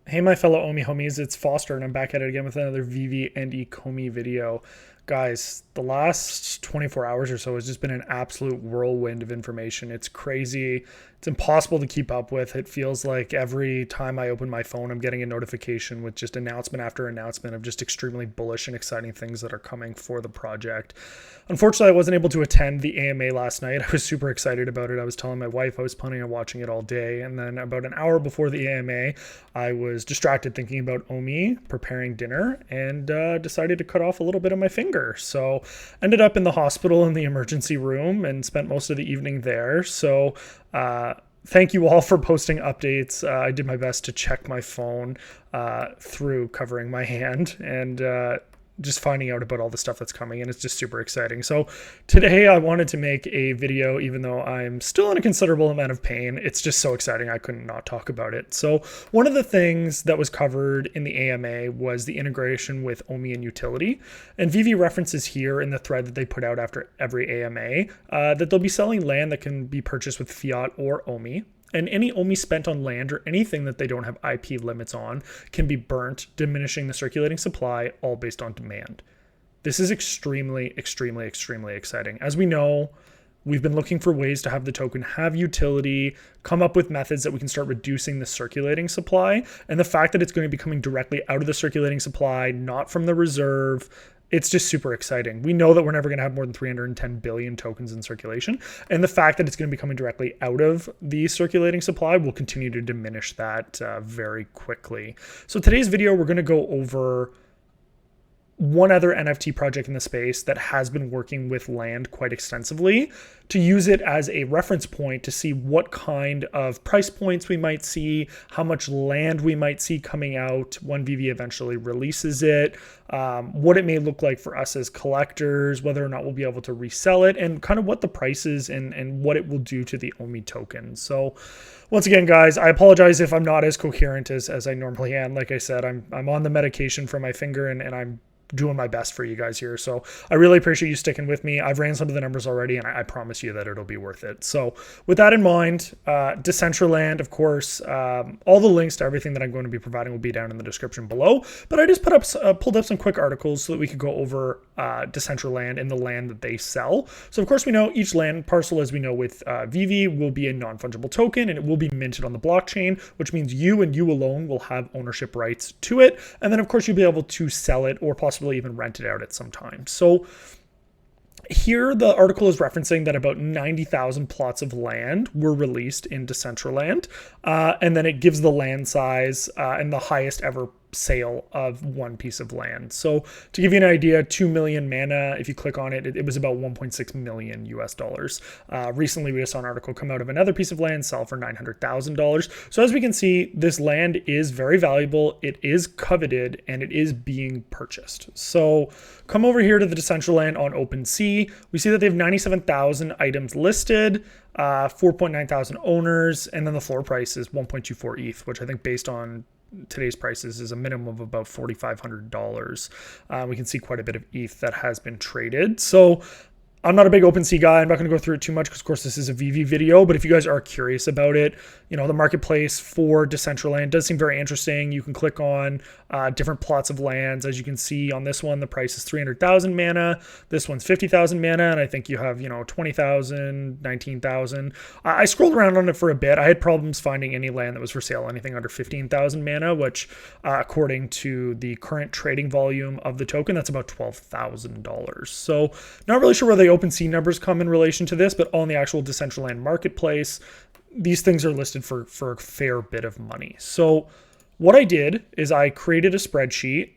Hey, my fellow Omi homies, it's Foster, and I'm back at it again with another Veve and Ecomi video. Guys, the last 24 hours or so has just been an absolute whirlwind of information. It's crazy. It's impossible to keep up with. It feels like every time I open my phone, I'm getting a notification with just announcement after announcement of just extremely bullish and exciting things that are coming for the project. Unfortunately, I wasn't able to attend the AMA last night. I was super excited about it. I was telling my wife I was planning on watching it all day. And then about an hour before the AMA, I was distracted thinking about Omi, preparing dinner, and decided to cut off a little bit of my finger. So ended up in the hospital in the emergency room and spent most of the evening there. So thank you all for posting updates. I did my best to check my phone through covering my hand and just finding out about all the stuff that's coming, and it's just super exciting. So today I wanted to make a video, even though I'm still in a considerable amount of pain. It's just so exciting I couldn't not talk about it. So one of the things that was covered in the AMA was the integration with Omi and utility, and Veve references here in the thread that they put out after every AMA that they'll be selling land that can be purchased with fiat or Omi. And any Omi spent on land or anything that they don't have IP limits on can be burnt, diminishing the circulating supply, all based on demand. This is extremely, extremely, extremely exciting. As we know, we've been looking for ways to have the token have utility, come up with methods that we can start reducing the circulating supply. And the fact that it's going to be coming directly out of the circulating supply, not from the reserve, it's just super exciting. We know that we're never going to have more than 310 billion tokens in circulation. And the fact that it's going to be coming directly out of the circulating supply will continue to diminish that very quickly. So today's video, we're going to go over one other NFT project in the space that has been working with land quite extensively, to use it as a reference point to see what kind of price points we might see, how much land we might see coming out when Veve eventually releases it, what it may look like for us as collectors, whether or not we'll be able to resell it, and kind of what the price is and what it will do to the Omi token. So once again, guys, I apologize if I'm not as coherent as I normally am. Like I said, I'm on the medication for my finger, and I'm doing my best for you guys here. So I really appreciate you sticking with me. I've ran some of the numbers already, and I promise you that it'll be worth it. So with that in mind, Decentraland, of course, all the links to everything that I'm going to be providing will be down in the description below. But I just pulled up some quick articles so that we could go over Decentraland and the land that they sell. So of course, we know each land parcel, as we know with Veve, will be a non-fungible token, and it will be minted on the blockchain, which means you and you alone will have ownership rights to it. And then of course, you'll be able to sell it or possibly even rent it out at some time. So here the article is referencing that about 90,000 plots of land were released in Decentraland, and then it gives the land size and the highest ever sale of one piece of land. So to give you an idea, 2 million mana, if you click on it, it was about 1.6 million US dollars. Recently, we just saw an article come out of another piece of land sell for $900,000. So as we can see, this land is very valuable, it is coveted, and it is being purchased. So come over here to the Decentraland on OpenSea. We see that they have 97,000 items listed, 4.9 thousand owners, and then the floor price is 1.24 ETH, which I think based on today's prices is a minimum of about $4,500. We can see quite a bit of ETH that has been traded. So I'm not a big OpenSea guy. I'm not going to go through it too much because, of course, this is a Veve video. But if you guys are curious about it, you know, the marketplace for Decentraland does seem very interesting. You can click on different plots of lands. As you can see on this one, the price is 300,000 mana. This one's 50,000 mana. And I think you have, 20,000, 19,000. I scrolled around on it for a bit. I had problems finding any land that was for sale, anything under 15,000 mana, which according to the current trading volume of the token, that's about $12,000. So not really sure where the OpenSea numbers come in relation to this, but on the actual Decentraland marketplace, these things are listed for a fair bit of money. So what I did is I created a spreadsheet,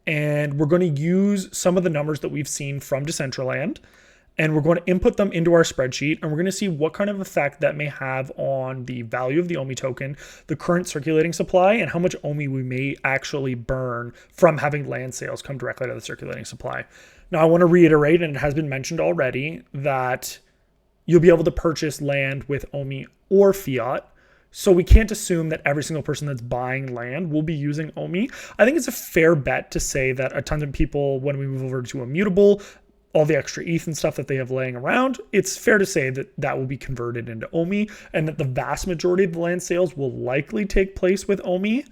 and we're going to use some of the numbers that we've seen from Decentraland, and we're going to input them into our spreadsheet, and we're going to see what kind of effect that may have on the value of the Omi token, the current circulating supply, and how much Omi we may actually burn from having land sales come directly out of the circulating supply. Now, I want to reiterate, and it has been mentioned already, that you'll be able to purchase land with Omi or fiat. So we can't assume that every single person that's buying land will be using Omi. I think it's a fair bet to say that a ton of people, when we move over to Immutable, all the extra ETH and stuff that they have laying around, it's fair to say that that will be converted into Omi, and that the vast majority of the land sales will likely take place with Omi.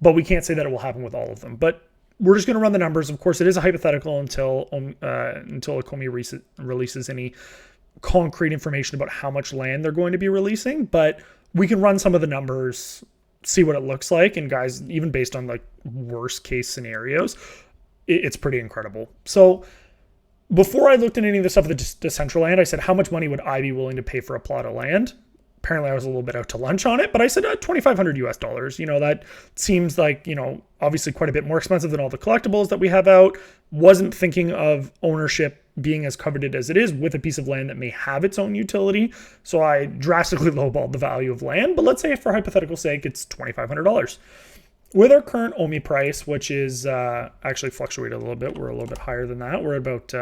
but we can't say that it will happen with all of them. But we're just going to run the numbers. Of course, it is a hypothetical until Ecomi releases any concrete information about how much land they're going to be releasing. But we can run some of the numbers, see what it looks like. And guys, even based on like worst case scenarios, it's pretty incredible. So before I looked at any of the stuff with the Decentraland, I said, how much money would I be willing to pay for a plot of land? Apparently I was a little bit out to lunch on it, but I said $2,500 US. You know, that seems like, you know, obviously quite a bit more expensive than all the collectibles that we have out. Wasn't thinking of ownership being as coveted as it is with a piece of land that may have its own utility. So I drastically lowballed the value of land, but let's say for hypothetical sake, it's $2,500. With our current Omi price, which is actually fluctuated a little bit, we're a little bit higher than that. We're about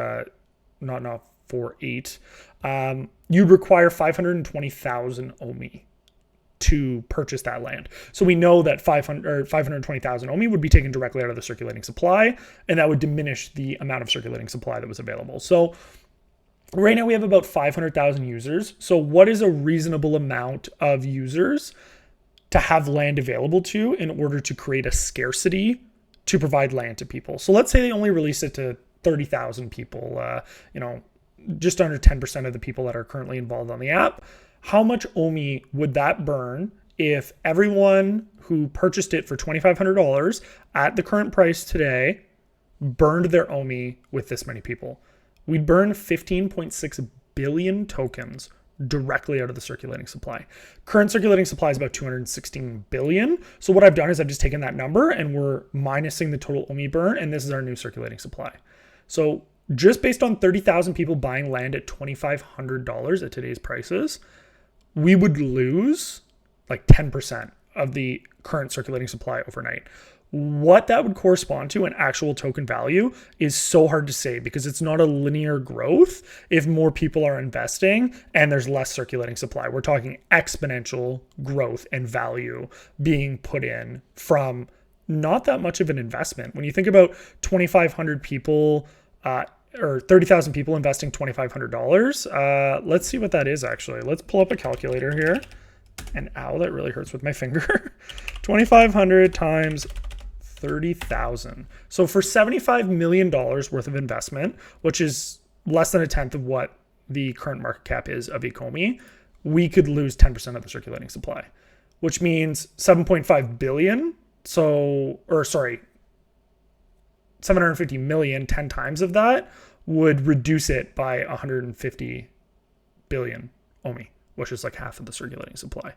not 4.8. You'd require 520,000 Omi to purchase that land. So we know that 520,000 Omi would be taken directly out of the circulating supply, and that would diminish the amount of circulating supply that was available. So right now we have about 500,000 users. So what is a reasonable amount of users to have land available to in order to create a scarcity to provide land to people? So let's say they only release it to 30,000 people, just under 10% of the people that are currently involved on the app. How much Omi would that burn if everyone who purchased it for $2,500 at the current price today burned their Omi with this many people? We'd burn 15.6 billion tokens directly out of the circulating supply. Current circulating supply is about 216 billion. So what I've done is I've just taken that number and we're minusing the total Omi burn, and this is our new circulating supply. So just based on 30,000 people buying land at $2,500 at today's prices, we would lose like 10% of the current circulating supply overnight. What that would correspond to in actual token value is so hard to say because it's not a linear growth if more people are investing and there's less circulating supply. We're talking exponential growth and value being put in from not that much of an investment. When you think about 2,500 people, or 30,000 people investing $2,500. Let's see what that is actually. Let's pull up a calculator here. And ow, that really hurts with my finger. 2,500 times 30,000. So for $75 million worth of investment, which is less than a tenth of what the current market cap is of Ecomi, we could lose 10% of the circulating supply, which means 7.5 billion. 750 million, 10 times of that would reduce it by 150 billion Omi, which is like half of the circulating supply.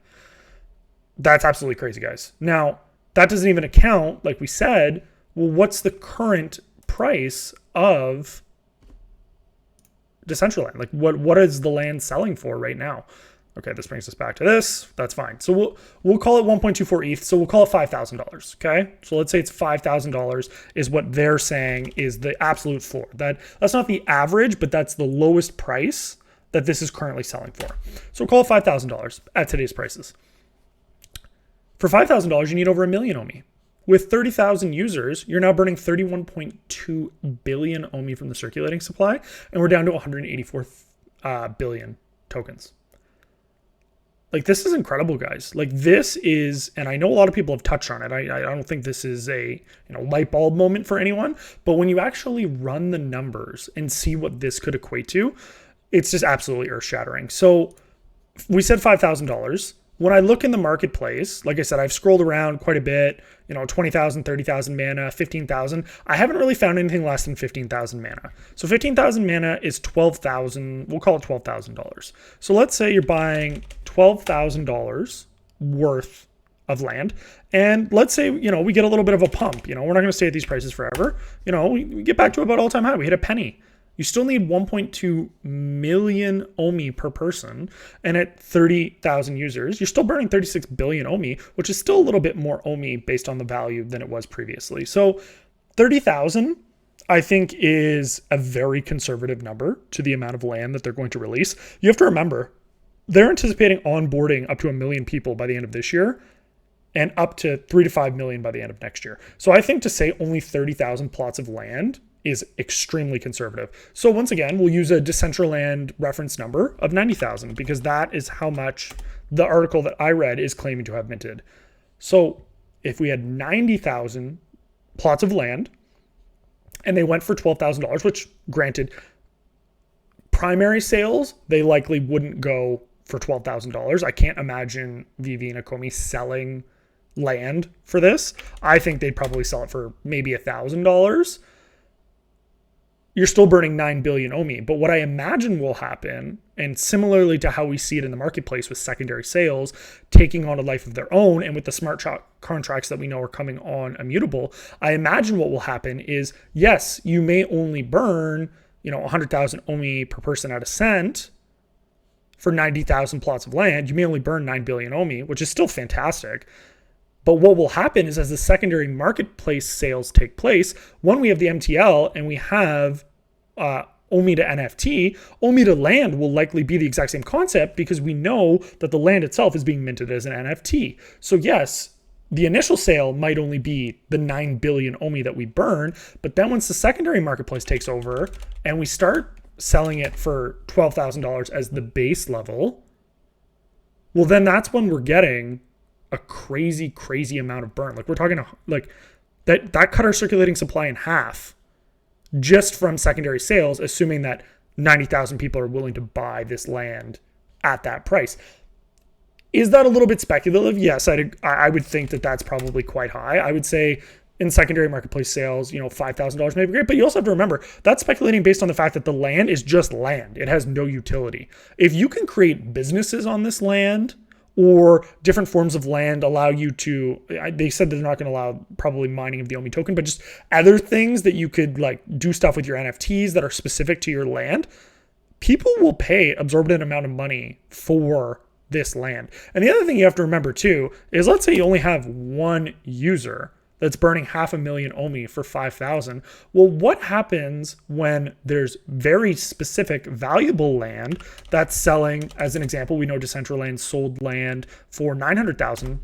That's absolutely crazy, guys. Now, that doesn't even account, like we said, well, what's the current price of Decentraland? Like what is the land selling for right now? Okay, this brings us back to this. That's fine. So we'll call it 1.24 ETH. So we'll call it $5,000. Okay. So let's say it's $5,000 is what they're saying is the absolute floor. That's not the average, but that's the lowest price that this is currently selling for. So we'll call it $5,000 at today's prices. For $5,000, you need over 1 million Omi. With 30,000 users, you're now burning 31.2 billion Omi from the circulating supply, and we're down to 184 billion tokens. Like, this is incredible, guys. Like, this is, and I know a lot of people have touched on it. I don't think this is a light bulb moment for anyone, but when you actually run the numbers and see what this could equate to, it's just absolutely earth-shattering. So we said $5,000. When I look in the marketplace, like I said, I've scrolled around quite a bit, 20,000, 30,000 mana, 15,000. I haven't really found anything less than 15,000 mana. So 15,000 mana is 12,000. We'll call it $12,000. So let's say you're buying $12,000 worth of land. And let's say, we get a little bit of a pump. We're not going to stay at these prices forever. We get back to about all-time high. We hit a penny. You still need 1.2 million Omi per person. And at 30,000 users, you're still burning 36 billion Omi, which is still a little bit more Omi based on the value than it was previously. So 30,000, I think, is a very conservative number to the amount of land that they're going to release. You have to remember, they're anticipating onboarding up to 1 million people by the end of this year and up to 3 to 5 million by the end of next year. So I think to say only 30,000 plots of land is extremely conservative. So once again, we'll use a Decentraland reference number of 90,000 because that is how much the article that I read is claiming to have minted. So if we had 90,000 plots of land and they went for $12,000, which granted, primary sales, they likely wouldn't go for $12,000. I can't imagine Veve and Ecomi selling land for this. I think they'd probably sell it for maybe $1,000. You're still burning 9 billion OMI. But what I imagine will happen, and similarly to how we see it in the marketplace with secondary sales taking on a life of their own, and with the smart contracts that we know are coming on immutable, I imagine what will happen is, yes, you may only burn 100,000 OMI per person at a cent for 90,000 plots of land. You may only burn 9 billion OMI, which is still fantastic. But what will happen is, as the secondary marketplace sales take place, when we have the MTL and we have OMI to NFT, OMI to land will likely be the exact same concept, because we know that the land itself is being minted as an NFT. So yes, the initial sale might only be the 9 billion OMI that we burn, but then once the secondary marketplace takes over and we start selling it for $12,000 as the base level, well, then that's when we're getting a crazy amount of burn. Like, we're talking like that cut our circulating supply in half just from secondary sales, assuming that 90,000 people are willing to buy this land at that price. Is that a little bit speculative? Yes, I would think that that's probably quite high. I would say in secondary marketplace sales, $5,000 may be great, but you also have to remember that's speculating based on the fact that the land is just land. It has no utility. If you can create businesses on this land, or different forms of land allow you to, they said they're not going to allow probably mining of the OMI token, but just other things that you could like do stuff with your NFTs that are specific to your land, people will pay absorbent amount of money for this land. And the other thing you have to remember too is, let's say you only have one user that's burning 500,000 OMI for 5,000. Well, what happens when there's very specific valuable land that's selling? As an example, we know Decentraland sold land for 900,000.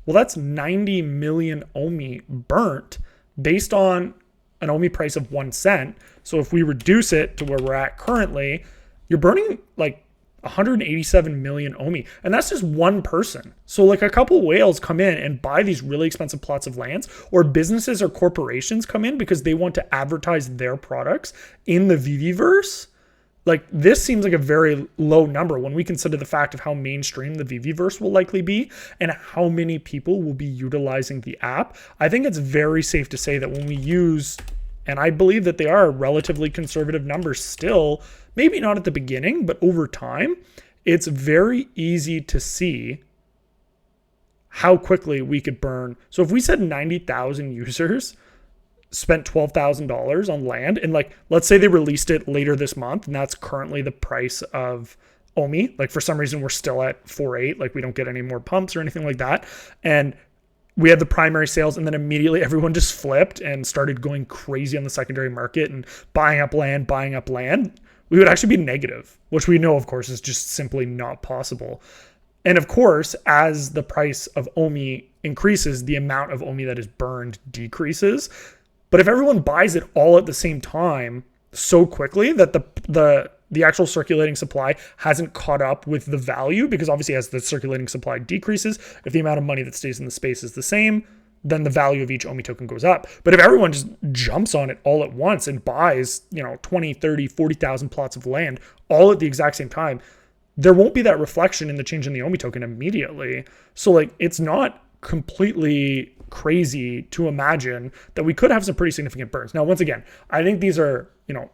Well, that's 90 million OMI burnt based on an OMI price of 1 cent. So if we reduce it to where we're at currently, you're burning like 187 million OMI. And that's just one person. So like a couple whales come in and buy these really expensive plots of lands, or businesses or corporations come in because they want to advertise their products in the VeVeVerse. Like, this seems like a very low number when we consider the fact of how mainstream the VeVeVerse will likely be and how many people will be utilizing the app. I think it's very safe to say that when we use, and I believe that they are relatively conservative numbers still, maybe not at the beginning, but over time, it's very easy to see how quickly we could burn. So if we said 90,000 users spent $12,000 on land, and like, let's say they released it later this month, and that's currently the price of OMI. Like, for some reason, we're still at 4.8, like we don't get any more pumps or anything like that. And we had the primary sales, and then immediately everyone just flipped and started going crazy on the secondary market and buying up land. We would actually be negative, which we know, of course, is just simply not possible. And of course, as the price of OMI increases, the amount of OMI that is burned decreases. But if everyone buys it all at the same time so quickly that the actual circulating supply hasn't caught up with the value, because obviously as the circulating supply decreases, if the amount of money that stays in the space is the same, then the value of each OMI token goes up. But if everyone just jumps on it all at once and buys, 20, 30, 40,000 plots of land all at the exact same time, there won't be that reflection in the change in the OMI token immediately. So like, it's not completely crazy to imagine that we could have some pretty significant burns. Now, once again, I think these are,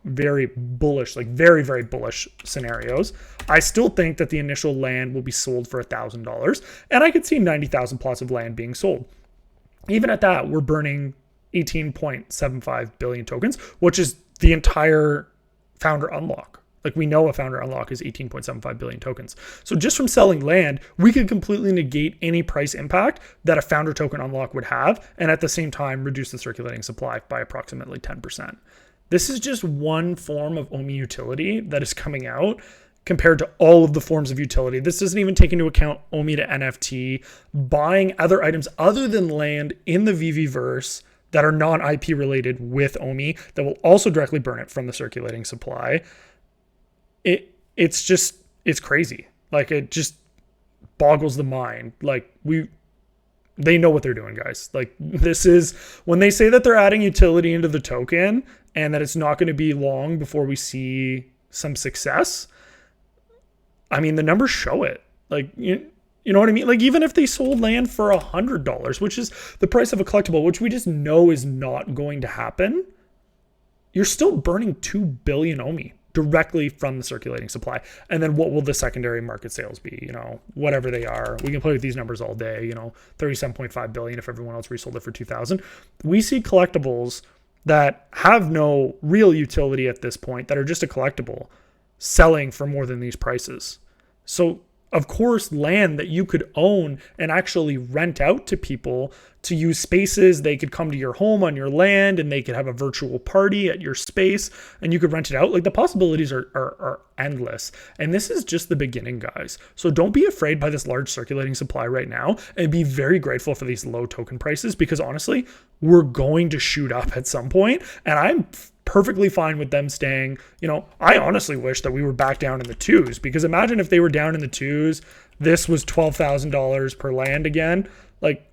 very bullish, like very, very bullish scenarios. I still think that the initial land will be sold for $1,000, and I could see 90,000 plots of land being sold. Even at that, we're burning 18.75 billion tokens, which is the entire founder unlock. Like, we know a founder unlock is 18.75 billion tokens. So just from selling land, we could completely negate any price impact that a founder token unlock would have, and at the same time reduce the circulating supply by approximately 10%. This is just one form of OMI utility that is coming out compared to all of the forms of utility. This doesn't even take into account OMI to NFT, buying other items other than land in the VeVeVerse that are non-IP related with OMI that will also directly burn it from the circulating supply. It's crazy. Like, it just boggles the mind. Like, They know what they're doing, guys. Like, this is when they say that they're adding utility into the token and that it's not going to be long before we see some success. I mean, the numbers show it. Like, you know what I mean? Like, even if they sold land for $100, which is the price of a collectible, which we just know is not going to happen, you're still burning 2 billion Omi directly from the circulating supply. And then what will the secondary market sales be? You know, whatever they are. We can play with these numbers all day, you know, 37.5 billion if everyone else resold it for 2,000. We see collectibles that have no real utility at this point, that are just a collectible, selling for more than these prices. So of course, land that you could own and actually rent out to people to use spaces. They could come to your home on your land and they could have a virtual party at your space and you could rent it out. Like, the possibilities are endless. And this is just the beginning, guys. So don't be afraid by this large circulating supply right now, and be very grateful for these low token prices, because honestly, we're going to shoot up at some point. And I'm perfectly fine with them staying. You know, I honestly wish that we were back down in the twos, because imagine if they were down in the twos, this was $12,000 per land again. Like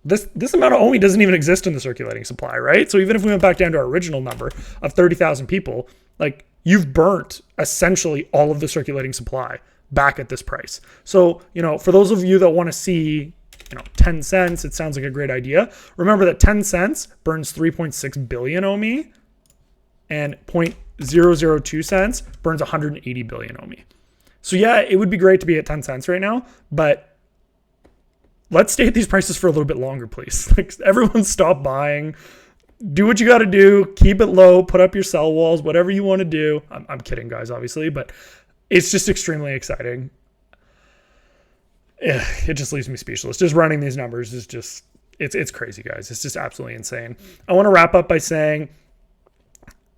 this amount of Omi doesn't even exist in the circulating supply, right? So even if we went back down to our original number of 30,000 people, like, you've burnt essentially all of the circulating supply back at this price. So, you know, for those of you that want to see, you know, 10 cents, it sounds like a great idea. Remember that 10 cents burns 3.6 billion Omi, and 0.002 cents burns 180 billion Omi. So yeah, it would be great to be at 10 cents right now, but let's stay at these prices for a little bit longer, please. Like, everyone stop buying. Do what you got to do. Keep it low. Put up your sell walls, whatever you want to do. I'm kidding, guys, obviously, but it's just extremely exciting. It just leaves me speechless. Just running these numbers is just, it's crazy, guys. It's just absolutely insane. I want to wrap up by saying,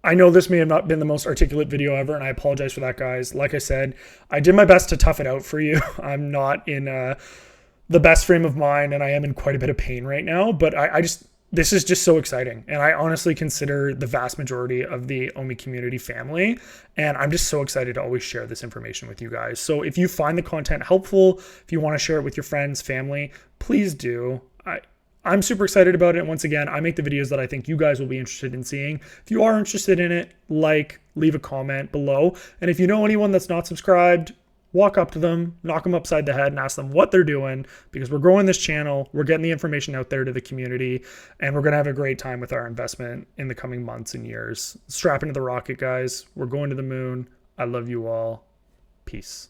I know this may have not been the most articulate video ever, and I apologize for that, guys. Like I said, I did my best to tough it out for you. I'm not in the best frame of mind, and I am in quite a bit of pain right now, but this is just so exciting. And I honestly consider the vast majority of the Omi community family, and I'm just so excited to always share this information with you guys. So if you find the content helpful, if you want to share it with your friends, family, please do. I'm super excited about it. And once again, I make the videos that I think you guys will be interested in seeing. If you are interested in it, leave a comment below. And if you know anyone that's not subscribed, walk up to them, knock them upside the head, and ask them what they're doing, because we're growing this channel. We're getting the information out there to the community, and we're going to have a great time with our investment in the coming months and years. Strap into the rocket, guys. We're going to the moon. I love you all. Peace.